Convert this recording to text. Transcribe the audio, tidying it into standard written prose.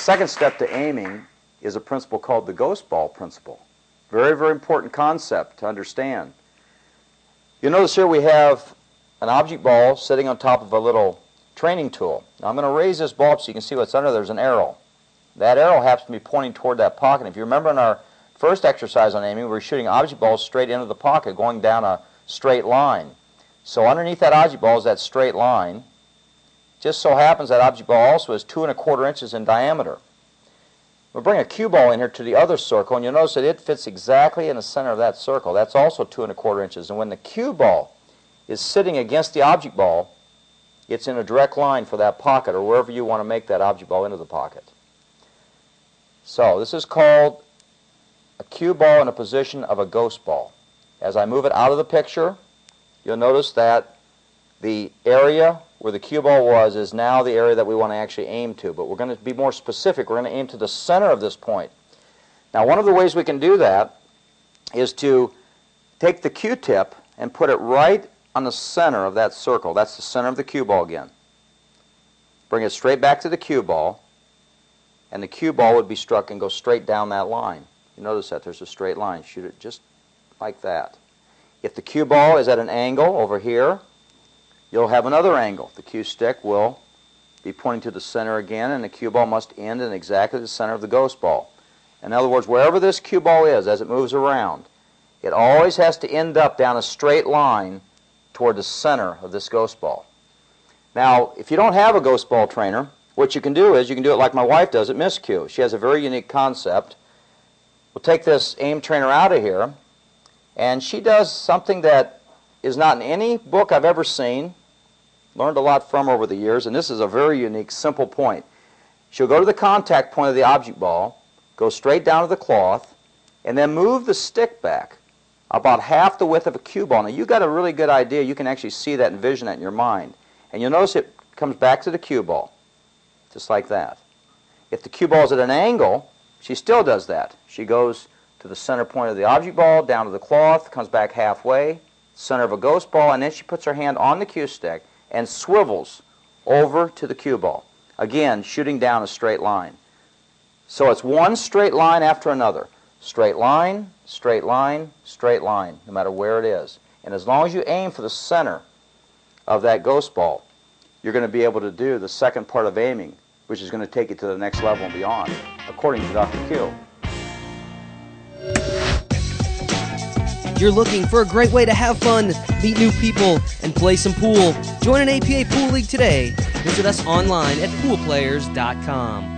second step to aiming is a principle called the ghost ball principle. Very, very important concept to understand. You'll notice here we have an object ball sitting on top of a little training tool. Now I'm going to raise this ball up so you can see what's under. There's an arrow. That arrow happens to be pointing toward that pocket. If you remember in our first exercise on aiming, we were shooting object balls straight into the pocket, going down a straight line. So underneath that object ball is that straight line. Just so happens that object ball also is 2 1/4 inches in diameter. We'll bring a cue ball in here to the other circle, and you'll notice that it fits exactly in the center of that circle. That's also 2 1/4 inches. And when the cue ball is sitting against the object ball, it's in a direct line for that pocket, or wherever you want to make that object ball into the pocket. So this is called a cue ball in a position of a ghost ball. As I move it out of the picture, you'll notice that the area where the cue ball was is now the area that we want to actually aim to. But we're going to be more specific. We're going to aim to the center of this point. Now, one of the ways we can do that is to take the cue tip and put it right on the center of that circle. That's the center of the cue ball again. Bring it straight back to the cue ball, and the cue ball would be struck and go straight down that line. You notice that there's a straight line. Shoot it just like that. If the cue ball is at an angle over here, you'll have another angle. The cue stick will be pointing to the center again, and the cue ball must end in exactly the center of the ghost ball. In other words, wherever this cue ball is as it moves around, it always has to end up down a straight line toward the center of this ghost ball. Now, if you don't have a ghost ball trainer, what you can do is you can do it like my wife does at Miss Q. She has a very unique concept. We'll take this aim trainer out of here, and she does something that is not in any book I've ever seen. Learned a lot from her over the years, and this is a very unique, simple point. She'll go to the contact point of the object ball, go straight down to the cloth, and then move the stick back about half the width of a cue ball. Now, you've got a really good idea. You can actually see that and envision that in your mind. And you'll notice it comes back to the cue ball, just like that. If the cue ball is at an angle, she still does that. She goes to the center point of the object ball, down to the cloth, comes back halfway, center of a ghost ball, and then she puts her hand on the cue stick and swivels over to the cue ball. Again, shooting down a straight line. So it's one straight line after another. Straight line, straight line, straight line, no matter where it is. And as long as you aim for the center of that ghost ball, you're going to be able to do the second part of aiming, which is going to take you to the next level and beyond, according to Dr. Q. You're looking for a great way to have fun, meet new people, and play some pool. Join an APA Pool League today. Visit us online at poolplayers.com.